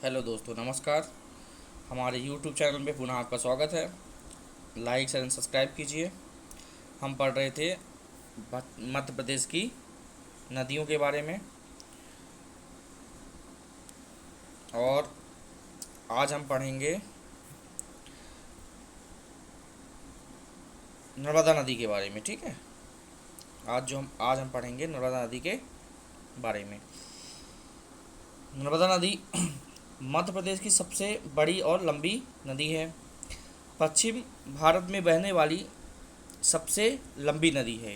Hello दोस्तों, नमस्कार। हमारे यूट्यूब चैनल में पुनः आपका स्वागत है। लाइक एंड सब्सक्राइब कीजिए। हम पढ़ रहे थे मध्य प्रदेश की नदियों के बारे में, और आज हम पढ़ेंगे नर्मदा नदी के बारे में। ठीक है, आज हम पढ़ेंगे नर्मदा नदी के बारे में। नर्मदा नदी मध्य प्रदेश की सबसे बड़ी और लंबी नदी है। पश्चिम भारत में बहने वाली सबसे लंबी नदी है।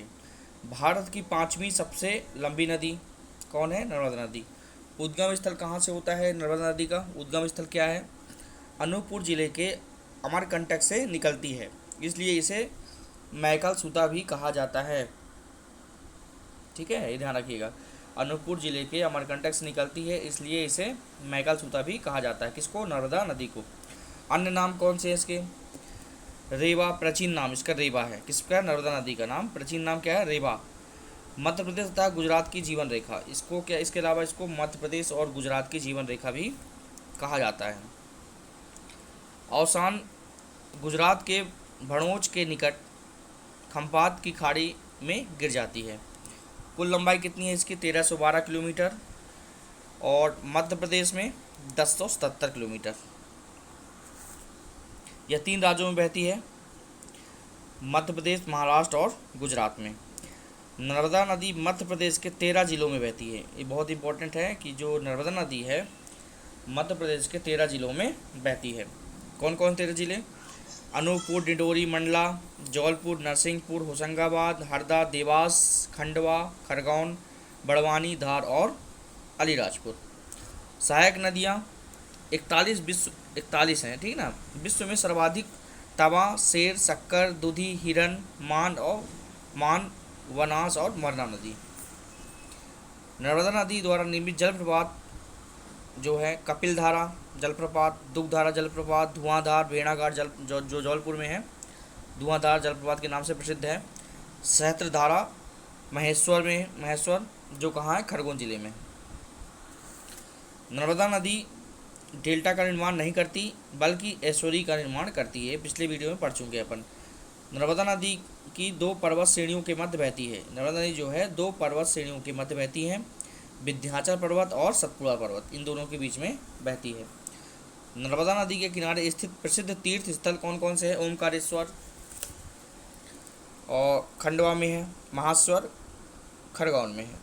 भारत की पांचवी सबसे लंबी नदी कौन है? नर्मदा नदी। उद्गम स्थल कहाँ से होता है नर्मदा नदी का? उद्गम स्थल क्या है? अनूपपुर जिले के अमरकंटक से निकलती है, इसलिए इसे मैकल सूता भी कहा जाता है। ठीक है, ये ध्यान रखिएगा। अनूपपुर जिले के अमरकंटक से निकलती है, इसलिए इसे मैकल सूता भी कहा जाता है। किसको? नर्मदा नदी को। अन्य नाम कौन से हैं इसके? रेवा, प्राचीन नाम इसका रेवा है। किसका? नर्मदा नदी का नाम प्राचीन नाम क्या है? रेवा। मध्य प्रदेश तथा गुजरात की जीवन रेखा, इसको क्या, इसके अलावा इसको मध्य प्रदेश और गुजरात की जीवन रेखा भी कहा जाता है। अवसान गुजरात के भड़ोच के निकट खम्पात की खाड़ी में गिर जाती है। कुल लंबाई कितनी है इसकी? 1312 किलोमीटर, और मध्य प्रदेश में 1077 किलोमीटर। यह 3 राज्यों में बहती है, मध्य प्रदेश, महाराष्ट्र और गुजरात में। नर्मदा नदी मध्य प्रदेश के 13 जिलों में बहती है। ये बहुत इंपॉर्टेंट है कि जो नर्मदा नदी है मध्य प्रदेश के 13 जिलों में बहती है। कौन कौन 13 जिले? अनूपपुर, डिंडोरी, मंडला, जौलपुर, नरसिंहपुर, होशंगाबाद, हरदा, देवास, खंडवा, खरगोन, बड़वानी, धार और अलीराजपुर। सहायक नदियाँ 41 हैं, ठीक ना। विश्व में सर्वाधिक तवा, शेर, शक्कर, दुधी, हिरन, मान, वनास और मरना नदी। नर्मदा नदी द्वारा निर्मित जलप्रपात जो है कपिलधारा जलप्रपात, दुग्धारा जलप्रपात, धुआंधार, भेड़ाघाट जो जौलपुर में है, धुआंधार जलप्रपात के नाम से प्रसिद्ध है। सहस्त्रधारा महेश्वर जो कहाँ है? खरगोन जिले में। नर्मदा नदी डेल्टा का निर्माण नहीं करती, बल्कि एस्चुरी का निर्माण करती है। पिछले वीडियो में पढ़ चुके हैं अपन। नर्मदा नदी की 2 पर्वत श्रेणियों के मध्य बहती है। नर्मदा नदी जो है 2 पर्वत श्रेणियों के मध्य बहती है, विंध्याचल पर्वत और सतपुड़ा पर्वत, इन दोनों के बीच में बहती है। नर्मदा नदी के किनारे स्थित प्रसिद्ध तीर्थ स्थल कौन कौन से हैं? ओमकारेश्वर और खंडवा में है, महाश्वर खरगोन में है।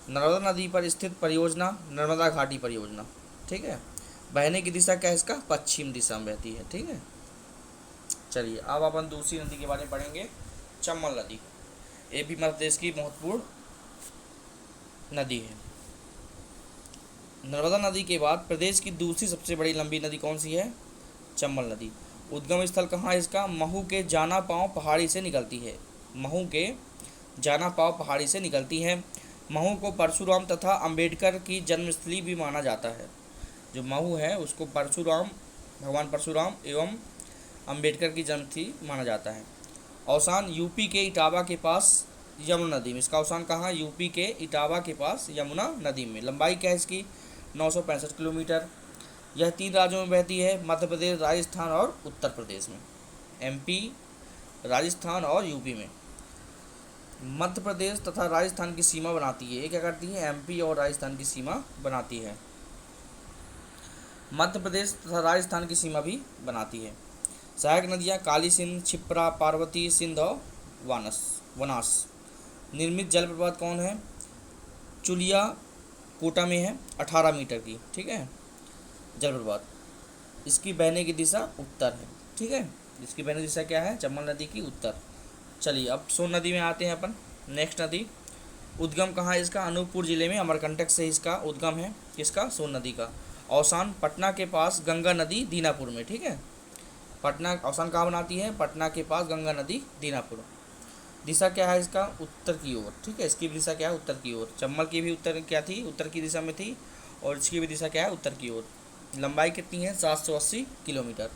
नर्मदा नदी पर स्थित परियोजना नर्मदा घाटी परियोजना। ठीक है, बहने की दिशा क्या है इसका? पश्चिम दिशा में बहती है। ठीक है, चलिए अब अपन दूसरी नदी के बारे में पढ़ेंगे, चंबल नदी। ये भी मध्य प्रदेश की महत्वपूर्ण नदी है। नर्मदा नदी के बाद प्रदेश की दूसरी सबसे बड़ी लंबी नदी कौन सी है? चंबल नदी। उद्गम स्थल कहाँ है इसका? महू के जाना पांव पहाड़ी से निकलती है। महू के जाना पांव पहाड़ी से निकलती है। महू को परशुराम तथा अंबेडकर की जन्मस्थली भी माना जाता है। जो महू है उसको भगवान परशुराम एवं अंबेडकर की जन्मस्थली माना जाता है। अवसान यूपी के इटावा के पास यमुना नदी में। इसका अवसान कहाँ? यूपी के इटावा के पास यमुना नदी में। लंबाई क्या है इसकी? 965 किलोमीटर। यह 3 राज्यों में बहती है, मध्य प्रदेश, राजस्थान और उत्तर प्रदेश में। एमपी, राजस्थान और यूपी में। मध्य प्रदेश तथा राजस्थान की सीमा बनाती है। ये क्या करती है? एमपी और राजस्थान की सीमा बनाती है। मध्य प्रदेश तथा राजस्थान की सीमा भी बनाती है। सहायक नदियाँ काली सिंध, क्षिप्रा, पार्वती, सिंध और वनास। निर्मित जलप्रपात कौन है? चुलिया कोटा में है, 18 मीटर की। ठीक है, जलप्रपात। इसकी बहने की दिशा उत्तर है। ठीक है, इसकी बहने की दिशा क्या है? चंबल नदी की उत्तर। चलिए अब सोन नदी में आते हैं अपन। नेक्स्ट नदी। उद्गम कहाँ है इसका? अनूपपुर जिले में अमरकंटक से इसका उद्गम है। किसका? सोन नदी का। अवसान पटना के पास गंगा नदी दीनापुर में। ठीक है, पटना अवसान कहाँ बनाती है? पटना के पास गंगा नदी दीनापुर। दिशा क्या है इसका? उत्तर की ओर। ठीक है, इसकी भी दिशा क्या है? उत्तर की ओर। चंबल की भी उत्तर क्या थी? उत्तर की दिशा में थी, और इसकी भी दिशा क्या है? उत्तर की ओर। लंबाई कितनी है? 780 किलोमीटर।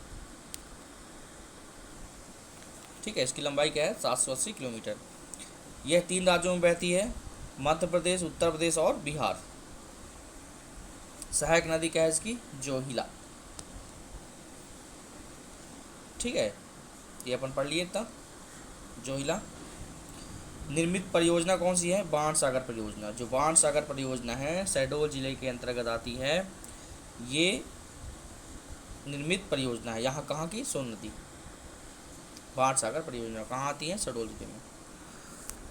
ठीक है, इसकी लंबाई क्या है? 780 किलोमीटर। यह 3 राज्यों में बहती है, मध्य प्रदेश, उत्तर प्रदेश और बिहार। सहायक नदी क्या है इसकी? जोहिला। ठीक है, ये अपन पढ़ लिए तब जोहिला। निर्मित परियोजना कौन सी है? बाण सागर परियोजना। जो बाण सागर परियोजना है शहडोल जिले के अंतर्गत आती है, ये निर्मित परियोजना है। यहाँ कहाँ की? सोन नदी। बाण सागर परियोजना कहाँ आती है? शहडोल जिले में।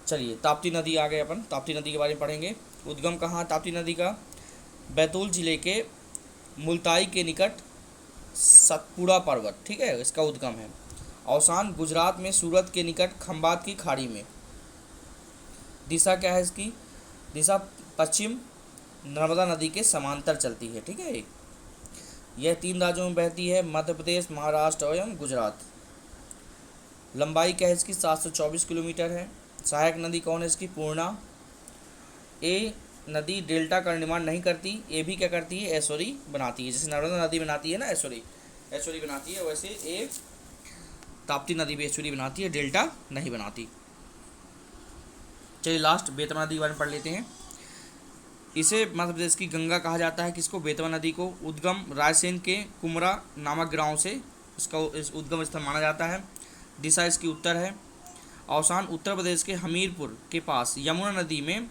चलिए ताप्ती नदी आ गए अपन, ताप्ती नदी के बारे में पढ़ेंगे। उद्गम कहाँ ताप्ती नदी का? बैतूल जिले के मुल्ताई के निकट सतपुड़ा पर्वत, ठीक है, इसका उद्गम है। अवसान गुजरात में सूरत के निकट खंबात की खाड़ी में। दिशा क्या है इसकी? दिशा पश्चिम नर्मदा नदी के समांतर चलती है, ठीक है। यह 3 राज्यों में बहती है, मध्य प्रदेश, महाराष्ट्र एवं गुजरात। लंबाई क्या है इसकी? 724 किलोमीटर है। सहायक नदी कौन है इसकी? पूर्णा। ए नदी डेल्टा का निर्माण नहीं करती, ये भी क्या करती है? एस्चुरी बनाती है। जैसे नर्मदा नदी बनाती है ना एस्चुरी बनाती है, वैसे ये ताप्ती नदी भी एस्चुरी बनाती है, डेल्टा नहीं बनाती। चलिए लास्ट बेतवा नदी के बारे में पढ़ लेते हैं। इसे मध्य प्रदेश की गंगा कहा जाता है। किसको? बेतवा नदी को। उद्गम रायसेन के कुमरा नामक गांव से इसका इस उद्गम स्थल माना जाता है। दिशा इसकी उत्तर है। अवसान उत्तर प्रदेश के हमीरपुर के पास यमुना नदी में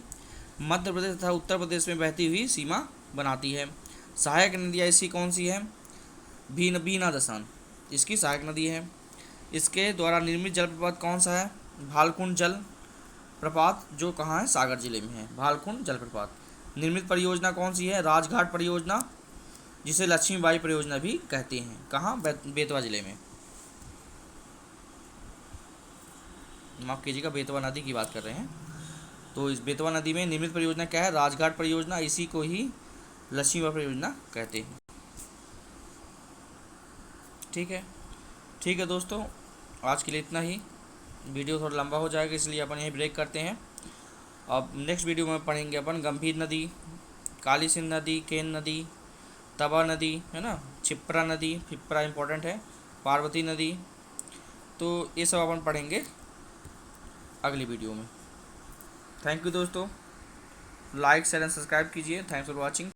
मध्य प्रदेश तथा उत्तर प्रदेश में बहती हुई सीमा बनाती है। सहायक नदियाँ इसकी कौन सी है? बीना दसान इसकी सहायक नदी है। इसके द्वारा निर्मित जलप्रपात कौन सा है? भालकुंड जल प्रपात, जो कहाँ है? सागर जिले में है, भालकुंड जलप्रपात। निर्मित परियोजना कौन सी है? राजघाट परियोजना, जिसे लक्ष्मीबाई परियोजना भी कहते हैं। कहाँ? बेतवा जिले में। माफ कीजिएगा, बेतवा नदी की बात कर रहे हैं। तो इस बेतवा नदी में निर्मित परियोजना क्या है? राजघाट परियोजना, इसी को ही लक्ष्मीबाई परियोजना कहते हैं। ठीक है दोस्तों, आज के लिए इतना ही। वीडियो थोड़ा लंबा हो जाएगा, इसलिए अपन यहीं ब्रेक करते हैं। अब नेक्स्ट वीडियो में पढ़ेंगे अपन गंभीर नदी, काली सिंध नदी, केन नदी, तवा नदी, है ना, छिप्रा नदी, फिप्रा इंपॉर्टेंट है, पार्वती नदी। तो ये सब अपन पढ़ेंगे अगली वीडियो में। थैंक यू दोस्तों, लाइक शेयर एंड सब्सक्राइब कीजिए। Thanks for watching.